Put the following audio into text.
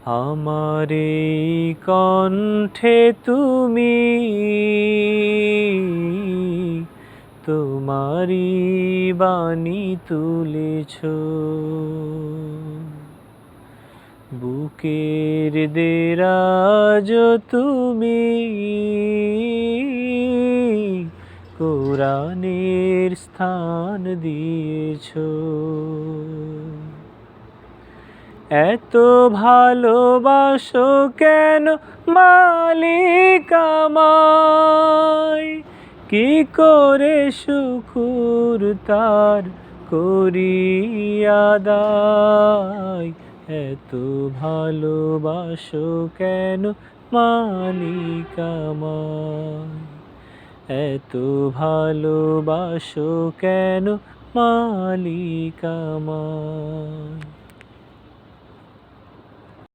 আমার এই কণ্ঠে তুমি তোমারি বাণী তুলেছ, বুকের দেরাজ তুমি কোরআনের স্থান দিয়েছ। এত ভালোবাসো কেন মালিক আমায়, কি করে শুকুর তার করি আদায়। এত ভালোবাসো কেন মালিক আমায়, এত ভালোবাসো কেন মালিক আমায়।